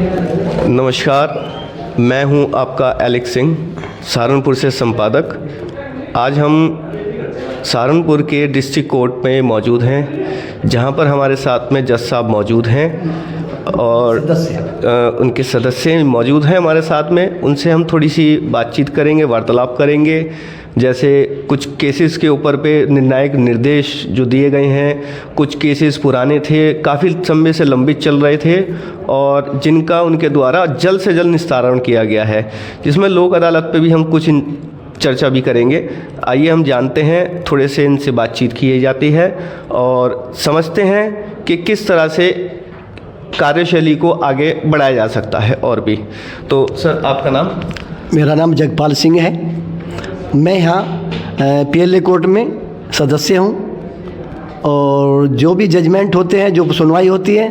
नमस्कार, मैं हूं आपका एलेक्स सिंह, सहारनपुर से संपादक। आज हम सहारनपुर के डिस्ट्रिक्ट कोर्ट में मौजूद हैं, जहां पर हमारे साथ में जज साहब मौजूद हैं और उनके सदस्य मौजूद हैं हमारे साथ में। उनसे हम थोड़ी सी बातचीत करेंगे, वार्तालाप करेंगे। जैसे कुछ केसेस के ऊपर पे निर्णायक निर्देश जो दिए गए हैं, कुछ केसेस पुराने थे, काफ़ी समय से लंबित चल रहे थे और जिनका उनके द्वारा जल्द से जल्द निस्तारण किया गया है, जिसमें लोक अदालत पे भी हम कुछ चर्चा भी करेंगे। आइए हम जानते हैं, थोड़े से इनसे बातचीत की जाती है और समझते हैं कि किस तरह से कार्यशैली को आगे बढ़ाया जा सकता है। और भी तो सर, आपका नाम? मेरा नाम जगपाल सिंह है। मैं यहाँ PLA कोर्ट में सदस्य हूँ और जो भी जजमेंट होते हैं, जो सुनवाई होती है,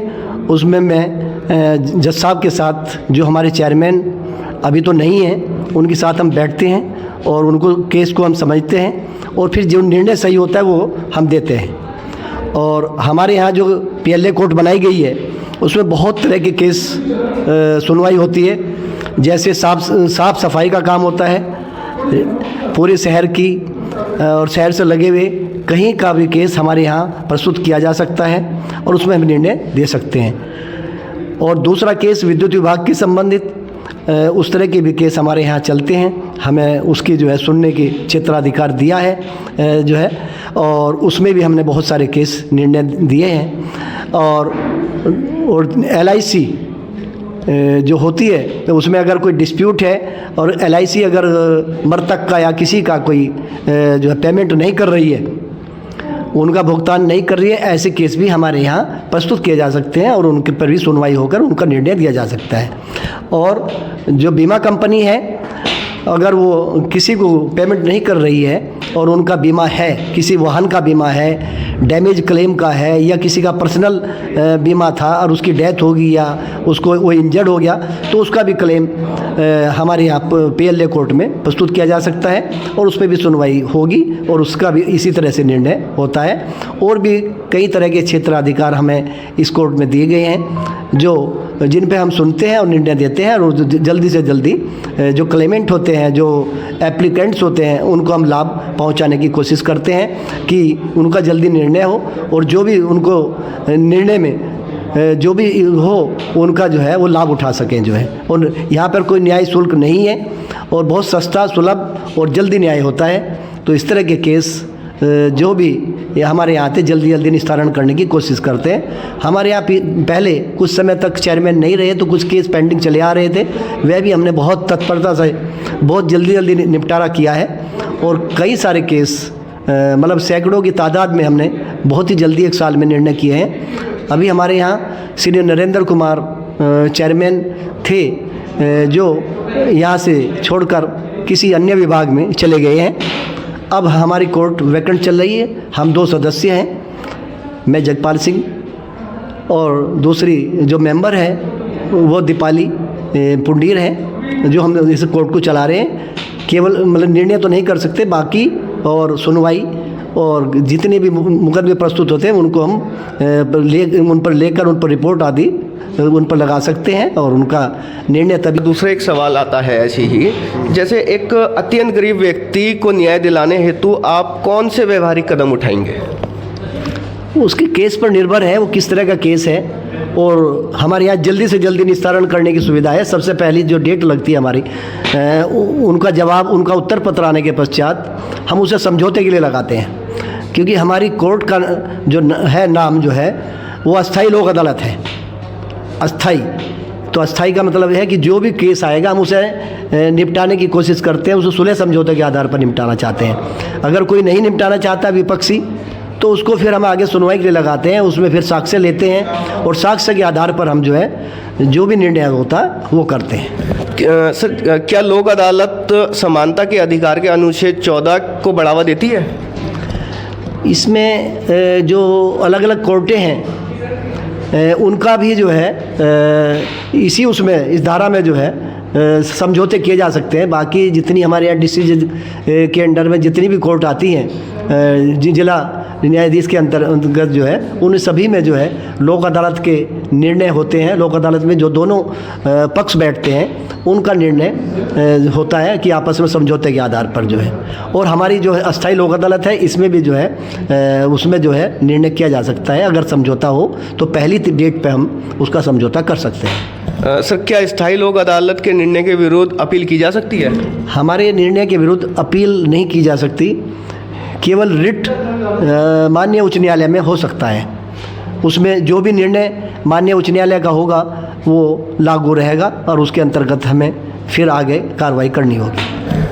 उसमें मैं जज साहब के साथ, जो हमारे चेयरमैन अभी तो नहीं हैं, उनके साथ हम बैठते हैं और उनको केस को हम समझते हैं और फिर जो निर्णय सही होता है वो हम देते हैं। और हमारे यहाँ जो PLA कोर्ट बनाई गई है, उसमें बहुत तरह के केस सुनवाई होती है। जैसे साफ सफाई का काम होता है पूरे शहर की, और शहर से लगे हुए कहीं का भी केस हमारे यहाँ प्रस्तुत किया जा सकता है और उसमें हम निर्णय दे सकते हैं। और दूसरा केस विद्युत विभाग के संबंधित, उस तरह के भी केस हमारे यहाँ चलते हैं। हमें उसकी जो है सुनने की क्षेत्राधिकार दिया है जो है, और उसमें भी हमने बहुत सारे केस निर्णय दिए हैं। और LIC जो होती है, तो उसमें अगर कोई डिस्प्यूट है और LIC अगर मृतक का या किसी का कोई जो है पेमेंट नहीं कर रही है, उनका भुगतान नहीं कर रही है, ऐसे केस भी हमारे यहाँ प्रस्तुत किए जा सकते हैं और उनके पर भी सुनवाई होकर उनका निर्णय दिया जा सकता है। और जो बीमा कंपनी है, अगर वो किसी को पेमेंट नहीं कर रही है और उनका बीमा है, किसी वाहन का बीमा है, डैमेज क्लेम का है, या किसी का पर्सनल बीमा था और उसकी डेथ होगी या उसको वो इंजर्ड हो गया, तो उसका भी क्लेम हमारे यहाँ PLA कोर्ट में प्रस्तुत किया जा सकता है और उस पर भी सुनवाई होगी और उसका भी इसी तरह से निर्णय होता है। और भी कई तरह के क्षेत्राधिकार हमें इस कोर्ट में दिए गए हैं, जो जिन पे हम सुनते हैं और निर्णय देते हैं। और जल्दी से जल्दी जो क्लेमेंट होते हैं, जो एप्लीकेंट्स होते हैं, उनको हम लाभ पहुंचाने की कोशिश करते हैं कि उनका जल्दी निर्णय हो और जो भी उनको निर्णय में जो भी हो, उनका जो है वो लाभ उठा सकें जो है। और यहाँ पर कोई न्याय शुल्क नहीं है और बहुत सस्ता, सुलभ और जल्दी न्याय होता है। तो इस तरह के केस जो भी हमारे यहाँ आते, जल्दी जल्दी निस्तारण करने की कोशिश करते हैं। हमारे यहाँ पहले कुछ समय तक चेयरमैन नहीं रहे तो कुछ केस पेंडिंग चले आ रहे थे, वह भी हमने बहुत तत्परता से बहुत जल्दी जल्दी निपटारा किया है। और कई सारे केस, मतलब सैकड़ों की तादाद में हमने बहुत ही जल्दी एक साल में निर्णय किए हैं। अभी हमारे यहाँ श्री नरेंद्र कुमार चेयरमैन थे, जो यहाँ से छोड़कर किसी अन्य विभाग में चले गए हैं। अब हमारी कोर्ट वैकेंट चल रही है। हम 2 सदस्य हैं, मैं जगपाल सिंह और दूसरी जो मेंबर है वो दीपाली पुंडीर है, जो हम इस कोर्ट को चला रहे हैं। केवल मतलब निर्णय तो नहीं कर सकते, बाकी और सुनवाई और जितने भी मुकदमे प्रस्तुत होते हैं उनको हम उन पर लेकर उन पर रिपोर्ट आदि उन पर लगा सकते हैं और उनका निर्णय तभी। दूसरा एक सवाल आता है ऐसे ही, जैसे एक अत्यंत गरीब व्यक्ति को न्याय दिलाने हेतु आप कौन से व्यवहारिक कदम उठाएंगे? उसके केस पर निर्भर है, वो किस तरह का केस है। और हमारे यहाँ जल्दी से जल्दी निस्तारण करने की सुविधा है। सबसे पहली जो डेट लगती है हमारी, उनका जवाब, उनका उत्तर पत्र आने के पश्चात हम उसे समझौते के लिए लगाते हैं, क्योंकि हमारी कोर्ट का जो है नाम जो है वो अस्थाई लोक अदालत है। अस्थाई, तो अस्थाई का मतलब है कि जो भी केस आएगा हम उसे निपटाने की कोशिश करते हैं, उसे सुलह समझौते के आधार पर निपटाना चाहते हैं। अगर कोई नहीं निपटाना चाहता विपक्षी, तो उसको फिर हम आगे सुनवाई के लिए लगाते हैं, उसमें फिर साक्ष्य लेते हैं और साक्ष्य के आधार पर हम जो है जो भी निर्णय होता है वो करते हैं। सर, क्या लोक अदालत समानता के अधिकार के अनुच्छेद 14 को बढ़ावा देती है? इसमें जो अलग अलग कोर्टें हैं उनका भी जो है इसी उसमें इस धारा में जो है समझौते किए जा सकते हैं। बाकी जितनी हमारे यहाँ डिस्ट्रिक्ट के अंडर में जितनी भी कोर्ट आती हैं, जिला न्यायाधीश के अंतर्गत जो है उन सभी में जो है लोक अदालत के निर्णय होते हैं। लोक अदालत में जो दोनों पक्ष बैठते हैं उनका निर्णय होता है कि आपस में समझौते के आधार पर जो है। और हमारी जो है अस्थायी लोक अदालत है, इसमें भी जो है उसमें जो है निर्णय किया जा सकता है। अगर समझौता हो तो पहली डेट पे हम उसका समझौता कर सकते हैं। सर, क्या स्थायी लोक अदालत के निर्णय के विरुद्ध अपील की जा सकती है? हमारे निर्णय के विरुद्ध अपील नहीं की जा सकती, केवल रिट माननीय उच्च न्यायालय में हो सकता है। उसमें जो भी निर्णय माननीय उच्च न्यायालय का होगा वो लागू रहेगा और उसके अंतर्गत हमें फिर आगे कार्रवाई करनी होगी।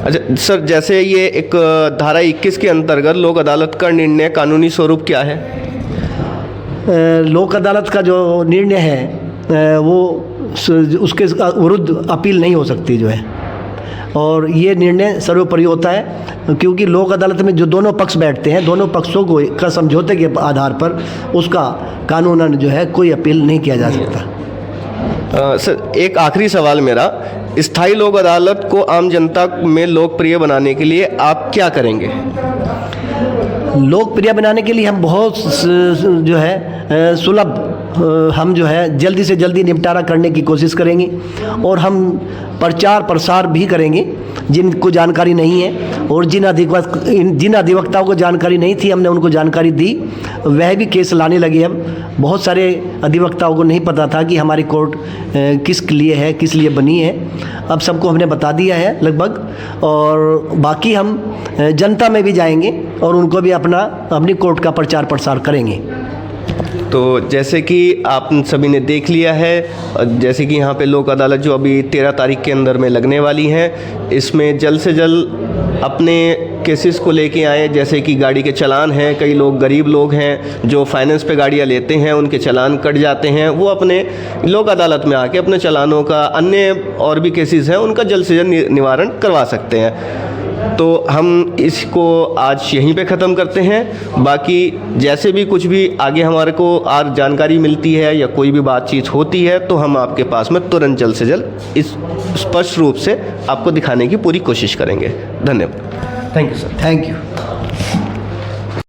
अच्छा सर, जैसे ये एक धारा 21 के अंतर्गत लोक अदालत का निर्णय कानूनी स्वरूप क्या है? लोक अदालत का जो निर्णय है वो उसके विरुद्ध अपील नहीं हो सकती जो है। और ये निर्णय सर्वोपरि होता है क्योंकि लोक अदालत में जो दोनों पक्ष बैठते हैं, दोनों पक्षों को का समझौते के आधार पर उसका कानूनन जो है कोई अपील नहीं किया जा सकता। सर, एक आखिरी सवाल मेरा, स्थायी लोक अदालत को आम जनता में लोकप्रिय बनाने के लिए आप क्या करेंगे? लोकप्रिय बनाने के लिए हम बहुत जो है सुलभ हम जो है जल्दी से जल्दी निपटारा करने की कोशिश करेंगे और हम प्रचार प्रसार भी करेंगे। जिनको जानकारी नहीं है और जिन अधिवक्ताओं को जानकारी नहीं थी हमने उनको जानकारी दी, वह भी केस लाने लगे। अब बहुत सारे अधिवक्ताओं को नहीं पता था कि हमारी कोर्ट किस लिए है, किस लिए बनी है। अब सबको हमने बता दिया है लगभग, और बाकी हम जनता में भी जाएंगे और उनको भी अपनी कोर्ट का प्रचार प्रसार करेंगे। तो जैसे कि आप सभी ने देख लिया है, जैसे कि यहाँ पे लोक अदालत जो अभी 13 तारीख के अंदर में लगने वाली है, इसमें जल्द से जल्द अपने केसेस को लेके आए। जैसे कि गाड़ी के चालान हैं, कई लोग गरीब लोग हैं जो फाइनेंस पे गाड़ियाँ लेते हैं, उनके चालान कट जाते हैं, वो अपने लोक अदालत में आके अपने चालानों का, अन्य और भी केसेस हैं उनका जल्द से जल्द निवारण करवा सकते हैं। तो हम इसको आज यहीं पे ख़त्म करते हैं। बाकी जैसे भी कुछ भी आगे हमारे को और जानकारी मिलती है या कोई भी बातचीत होती है तो हम आपके पास में तुरंत जल्द से जल्द इस स्पष्ट रूप से आपको दिखाने की पूरी कोशिश करेंगे। धन्यवाद। Thank you sir. Thank you.